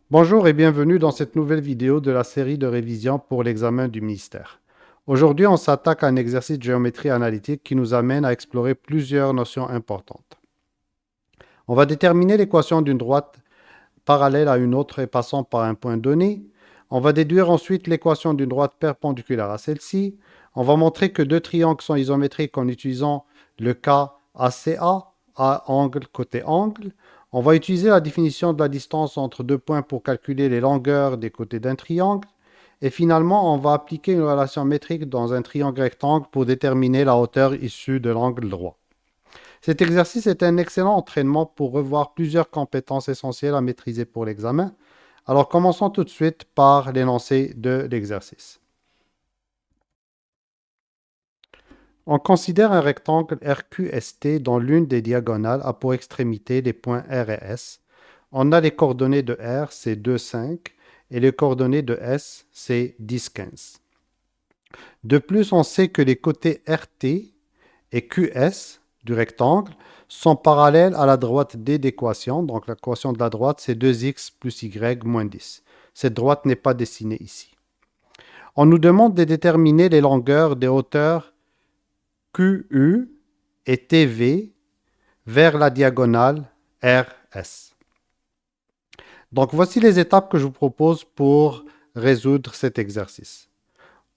Bonjour et bienvenue dans cette nouvelle vidéo de la série de révision pour l'examen du ministère. Aujourd'hui, on s'attaque à un exercice de géométrie analytique qui nous amène à explorer plusieurs notions importantes. On va déterminer l'équation d'une droite parallèle à une autre et passant par un point donné. On va déduire ensuite l'équation d'une droite perpendiculaire à celle-ci. On va montrer que deux triangles sont isométriques en utilisant le cas ACA, A angle côté angle. On va utiliser la définition de la distance entre deux points pour calculer les longueurs des côtés d'un triangle. Et finalement, on va appliquer une relation métrique dans un triangle rectangle pour déterminer la hauteur issue de l'angle droit. Cet exercice est un excellent entraînement pour revoir plusieurs compétences essentielles à maîtriser pour l'examen. Alors commençons tout de suite par l'énoncé de l'exercice. On considère un rectangle RQST dont l'une des diagonales a pour extrémité les points R et S. On a les coordonnées de R, c'est 2, 5, et les coordonnées de S, c'est 10, 15. De plus, on sait que les côtés RT et QS du rectangle sont parallèles à la droite D d'équation. Donc l'équation de la droite, c'est 2x plus y moins 10. Cette droite n'est pas dessinée ici. On nous demande de déterminer les longueurs des hauteurs QU et TV vers la diagonale RS. Donc voici les étapes que je vous propose pour résoudre cet exercice.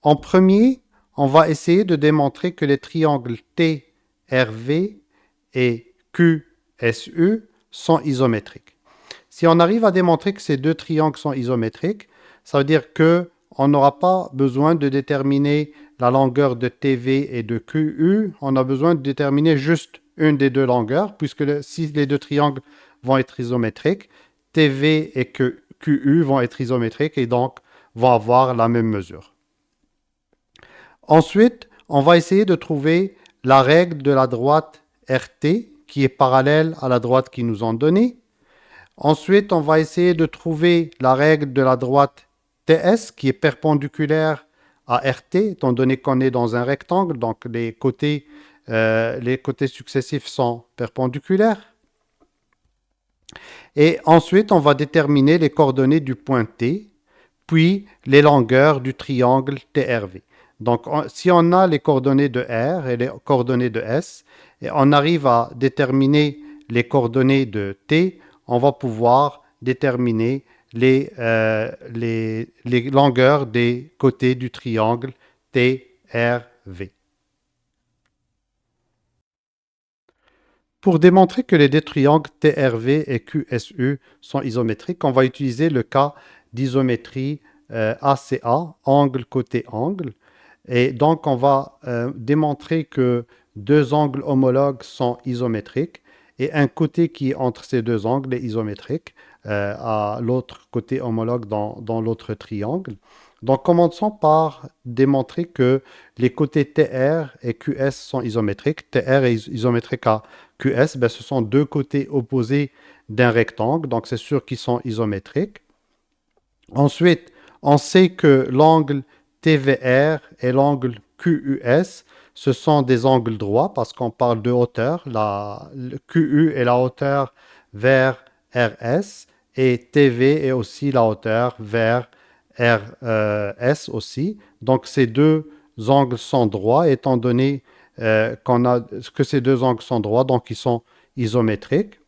En premier, on va essayer de démontrer que les triangles TRV et QSU sont isométriques. Si on arrive à démontrer que ces deux triangles sont isométriques, ça veut dire qu'on n'aura pas besoin de déterminer la longueur de TV et de QU, on a besoin de déterminer juste une des deux longueurs, puisque si les deux triangles vont être isométriques, TV et QU vont être isométriques et donc vont avoir la même mesure. Ensuite, on va essayer de trouver la règle de la droite RT qui est parallèle à la droite qu'ils nous ont donnée. Ensuite, on va essayer de trouver la règle de la droite TS qui est perpendiculaire à RT, étant donné qu'on est dans un rectangle, donc les côtés successifs sont perpendiculaires. Et ensuite, on va déterminer les coordonnées du point T, puis les longueurs du triangle TRV. Donc, si on a les coordonnées de R et les coordonnées de S, et on arrive à déterminer les coordonnées de T, on va pouvoir déterminer les longueurs des côtés du triangle TRV. Pour démontrer que les deux triangles TRV et QSU sont isométriques, on va utiliser le cas d'isométrie ACA, angle côté angle. Et donc, on va démontrer que deux angles homologues sont isométriques et un côté qui est entre ces deux angles est isométrique à l'autre côté homologue dans l'autre triangle. Donc, commençons par démontrer que les côtés TR et QS sont isométriques. TR est isométrique à QS, ben, ce sont deux côtés opposés d'un rectangle, donc c'est sûr qu'ils sont isométriques. Ensuite, on sait que l'angle TVR et l'angle QUS, ce sont des angles droits parce qu'on parle de hauteur. Le QU est la hauteur vers RS et TV est aussi la hauteur vers RS aussi. Donc ces deux angles sont droits étant donné que ces deux angles sont droits, donc ils sont isométriques.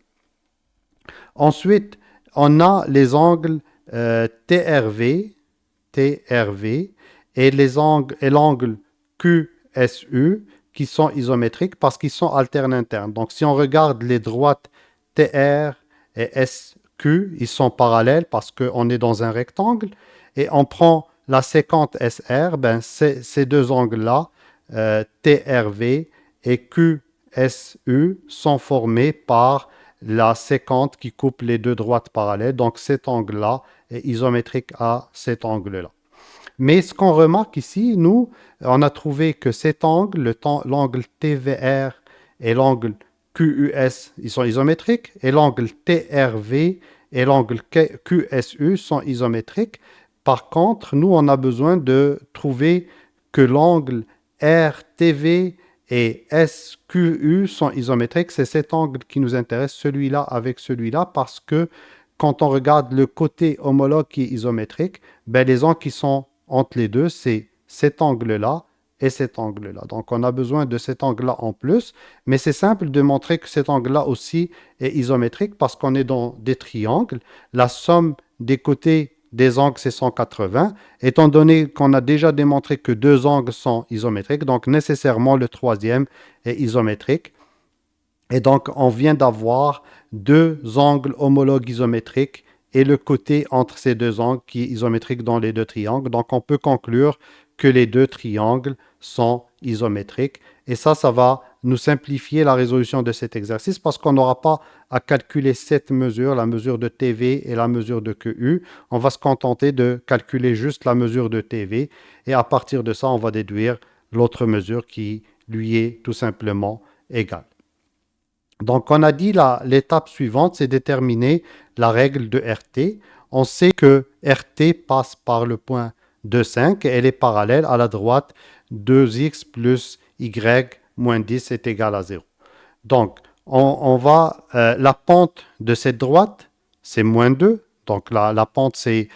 Ensuite, on a les angles TRV, TRV et l'angle QSU qui sont isométriques parce qu'ils sont alternes internes. Donc, si on regarde les droites TR et SQ, ils sont parallèles parce qu'on est dans un rectangle. Et on prend la séquente SR, ben ces deux angles-là, TRV et QSU, sont formés par la séquente qui coupe les deux droites parallèles. Donc cet angle-là est isométrique à cet angle-là. Mais ce qu'on remarque ici, nous, on a trouvé que cet angle, l'angle TVR et l'angle QUS, ils sont isométriques, et l'angle TRV et l'angle QSU sont isométriques. Par contre, nous, on a besoin de trouver que l'angle RTV et SQU sont isométriques. C'est cet angle qui nous intéresse, celui-là avec celui-là, parce que quand on regarde le côté homologue qui est isométrique, ben, les angles qui sont entre les deux, c'est cet angle-là et cet angle-là. Donc, on a besoin de cet angle-là en plus, mais c'est simple de montrer que cet angle-là aussi est isométrique parce qu'on est dans des triangles. La somme des côtés des angles, c'est 180. Étant donné qu'on a déjà démontré que deux angles sont isométriques, donc nécessairement le troisième est isométrique. Et donc, on vient d'avoir deux angles homologues isométriques et le côté entre ces deux angles qui est isométrique dans les deux triangles. Donc, on peut conclure que les deux triangles sont isométriques. Et ça va nous simplifier la résolution de cet exercice parce qu'on n'aura pas à calculer cette mesure, la mesure de TV et la mesure de QU. On va se contenter de calculer juste la mesure de TV et à partir de ça, on va déduire l'autre mesure qui lui est tout simplement égale. Donc, on a dit l'étape suivante, c'est déterminer la règle de RT. On sait que RT passe par le point 2, 5 et elle est parallèle à la droite 2x plus y moins 10 est égal à 0. Donc, la pente de cette droite, c'est moins 2. Donc, la pente, c'est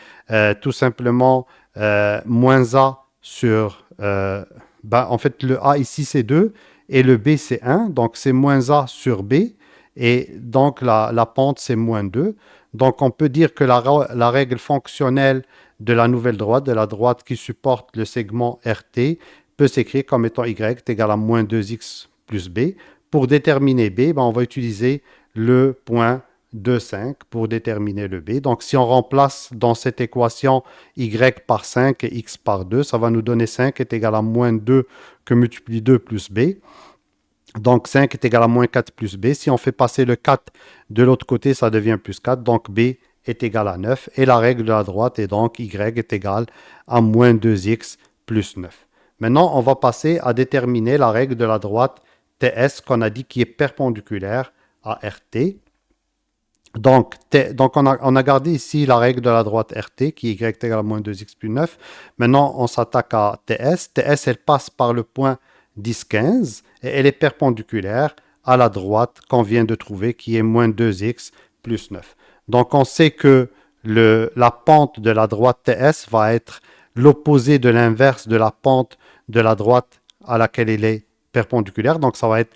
tout simplement moins a sur... en fait, le a ici, c'est 2 et le b, c'est 1. Donc, c'est moins a sur b. Et donc, la pente, c'est moins 2. Donc, on peut dire que la règle fonctionnelle de la nouvelle droite, de la droite qui supporte le segment RT, peut s'écrire comme étant y est égal à moins 2x plus b. Pour déterminer b, on va utiliser le point 2, 5 pour déterminer le b. Donc, si on remplace dans cette équation y par 5 et x par 2, ça va nous donner 5 est égal à moins 2 que multiplie 2 plus b. Donc, 5 est égal à moins 4 plus b. Si on fait passer le 4 de l'autre côté, ça devient plus 4. Donc, b est égal à 9. Et la règle de la droite est donc y est égal à moins 2x plus 9. Maintenant, on va passer à déterminer la règle de la droite TS qu'on a dit qui est perpendiculaire à RT. Donc on a gardé ici la règle de la droite RT qui est y est égal à moins 2x plus 9. Maintenant, on s'attaque à TS. TS, elle passe par le point 10, 15 et elle est perpendiculaire à la droite qu'on vient de trouver qui est moins 2x plus 9. Donc, on sait que la pente de la droite TS va être l'opposé de l'inverse de la pente de la droite à laquelle elle est perpendiculaire. Donc, ça va être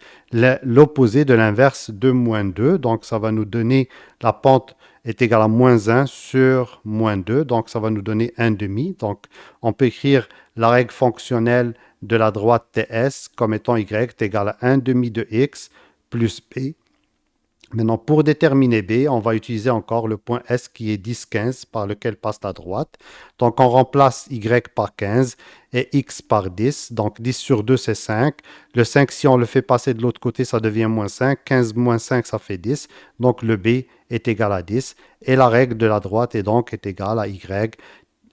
l'opposé de l'inverse de moins 2. Donc, ça va nous donner la pente est égale à moins 1 sur moins 2. Donc, ça va nous donner 1 demi. Donc, on peut écrire la règle fonctionnelle de la droite TS comme étant y est égal à 1 demi de x plus b. Maintenant, pour déterminer b, on va utiliser encore le point S qui est 10, 15 par lequel passe la droite. Donc, on remplace y par 15 et x par 10. Donc, 10 sur 2, c'est 5. Le 5, si on le fait passer de l'autre côté, ça devient moins 5. 15 moins 5, ça fait 10. Donc, le b est égal à 10. Et la règle de la droite est donc égale à y.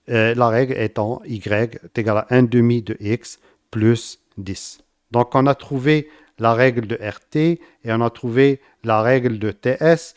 La règle étant y est égale à 1 demi de x plus 10. Donc, on a trouvé la règle de RT et on a trouvé la règle de TS.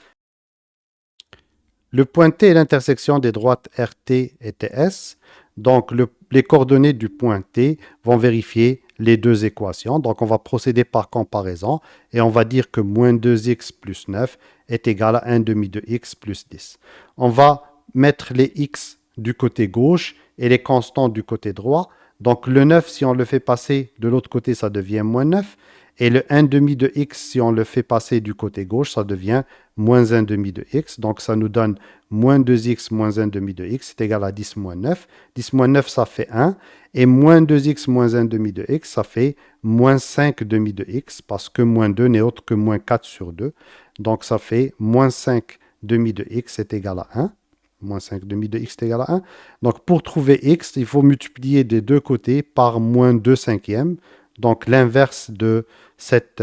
Le point T est l'intersection des droites RT et TS. Donc, les coordonnées du point T vont vérifier les deux équations. Donc, on va procéder par comparaison et on va dire que moins 2x plus 9 est égal à 1 demi de x plus 10. On va mettre les x du côté gauche et les constants du côté droit. Donc, le 9, si on le fait passer de l'autre côté, ça devient moins 9. Et le 1 demi de x, si on le fait passer du côté gauche, ça devient moins 1 demi de x. Donc, ça nous donne moins 2x moins 1 demi de x, c'est égal à 10 moins 9. 10 moins 9, ça fait 1. Et moins 2x moins 1 demi de x, ça fait moins 5 demi de x, parce que moins 2 n'est autre que moins 4 sur 2. Donc, ça fait moins 5 demi de x est égal à 1. Moins 5 demi de x est égal à 1. Donc, pour trouver x, il faut multiplier des deux côtés par moins 2 cinquièmes. Donc, l'inverse de cette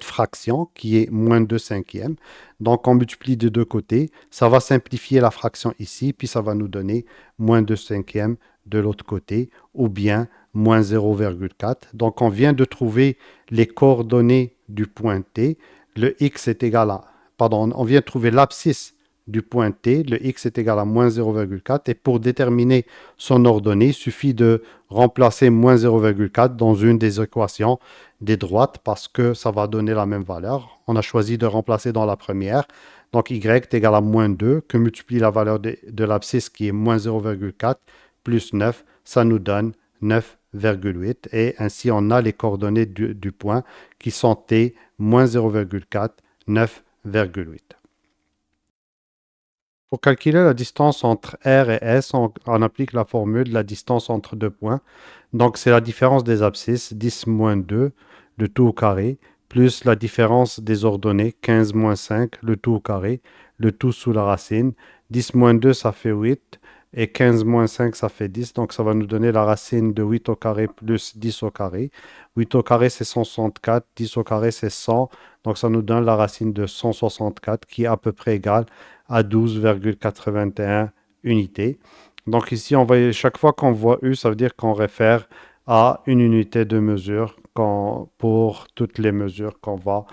fraction qui est moins 2 cinquièmes. Donc, on multiplie des deux côtés. Ça va simplifier la fraction ici, puis ça va nous donner moins 2 cinquièmes de l'autre côté, ou bien moins 0,4. Donc, on vient de trouver les coordonnées du point T. Le x est égal à... Pardon, on vient de trouver l'abscisse du point T, le x est égal à moins 0,4 et pour déterminer son ordonnée, il suffit de remplacer moins 0,4 dans une des équations des droites parce que ça va donner la même valeur. On a choisi de remplacer dans la première. Donc y est égal à moins 2, que multiplie la valeur de l'abscisse qui est moins 0,4 plus 9, ça nous donne 9,8. Et ainsi, on a les coordonnées du point qui sont t, moins 0,4, 9,8. Pour calculer la distance entre R et S, on applique la formule de la distance entre deux points. Donc, c'est la différence des abscisses, 10 moins 2, le tout au carré, plus la différence des ordonnées, 15 moins 5, le tout au carré, le tout sous la racine. 10 moins 2, ça fait 8, et 15 moins 5, ça fait 10. Donc, ça va nous donner la racine de 8 au carré plus 10 au carré. 8 au carré, c'est 164, 10 au carré, c'est 100. Donc, ça nous donne la racine de 164, qui est à peu près égale à 12,81 unités. Donc ici, chaque fois qu'on voit U, ça veut dire qu'on réfère à une unité de mesure pour toutes les mesures qu'on va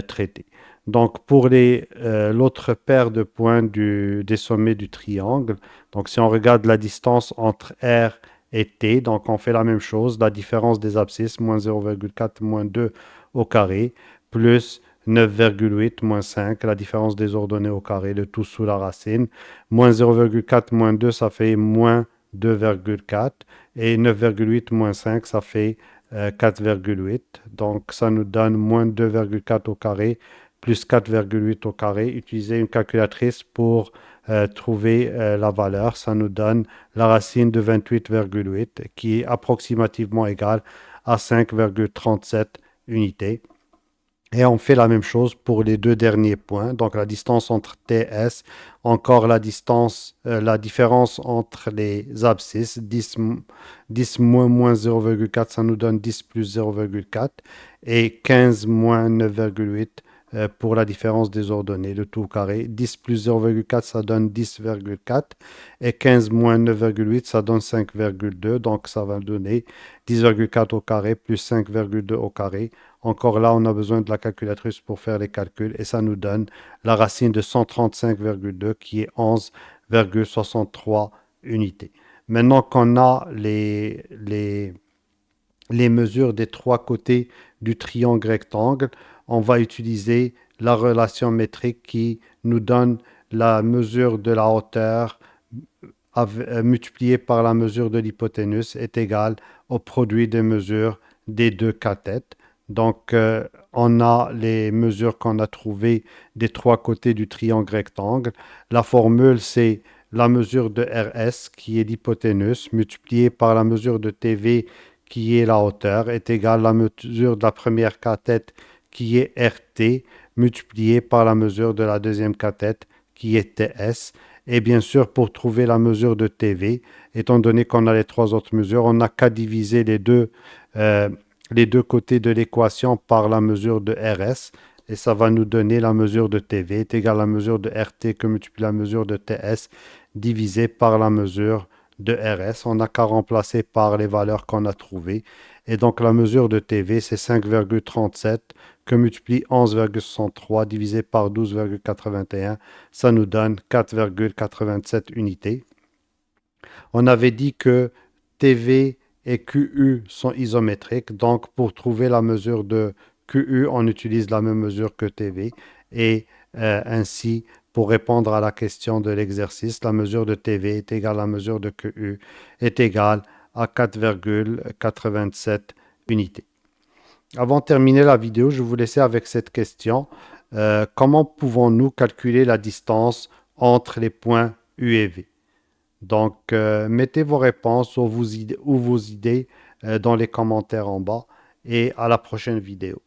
traiter. Donc pour l'autre paire de points des sommets du triangle, donc si on regarde la distance entre R et T, donc on fait la même chose, la différence des abscisses, moins 0,4 moins 2 au carré, plus 9,8 moins 5, la différence des ordonnées au carré, le tout sous la racine. Moins 0,4 moins 2, ça fait moins 2,4. Et 9,8 moins 5, ça fait 4,8. Donc ça nous donne moins 2,4 au carré plus 4,8 au carré. Utilisez une calculatrice pour trouver la valeur. Ça nous donne la racine de 28,8 qui est approximativement égale à 5,37 unités. Et on fait la même chose pour les deux derniers points. Donc la distance entre TS, encore la différence entre les abscisses, 10 moins 0,4, ça nous donne 10 plus 0,4. Et 15 moins 9,8 pour la différence des ordonnées, le tout carré. 10 plus 0,4, ça donne 10,4. Et 15 moins 9,8, ça donne 5,2. Donc ça va donner 10,4 au carré plus 5,2 au carré. Encore là, on a besoin de la calculatrice pour faire les calculs et ça nous donne la racine de 135,2 qui est 11,63 unités. Maintenant qu'on a les mesures des trois côtés du triangle rectangle, on va utiliser la relation métrique qui nous donne la mesure de la hauteur multipliée par la mesure de l'hypoténuse est égale au produit des mesures des deux cathètes. Donc, on a les mesures qu'on a trouvées des trois côtés du triangle rectangle. La formule, c'est la mesure de RS, qui est l'hypoténuse, multipliée par la mesure de TV, qui est la hauteur, est égale à la mesure de la première cathète, qui est RT, multipliée par la mesure de la deuxième cathète, qui est TS. Et bien sûr, pour trouver la mesure de TV, étant donné qu'on a les trois autres mesures, on n'a qu'à diviser les deux côtés de l'équation par la mesure de RS. Et ça va nous donner la mesure de TV est égale à la mesure de RT que multiplie la mesure de TS divisé par la mesure de RS. On n'a qu'à remplacer par les valeurs qu'on a trouvées. Et donc la mesure de TV, c'est 5,37 que multiplie 11,63 divisé par 12,81. Ça nous donne 4,87 unités. On avait dit que TV et QU sont isométriques. Donc, pour trouver la mesure de QU, on utilise la même mesure que TV. Et ainsi, pour répondre à la question de l'exercice, la mesure de TV est égale à la mesure de QU est égale à 4,87 unités. Avant de terminer la vidéo, je vais vous laisser avec cette question. Comment pouvons-nous calculer la distance entre les points U et V? Donc, mettez vos réponses ou vos idées dans les commentaires en bas et à la prochaine vidéo.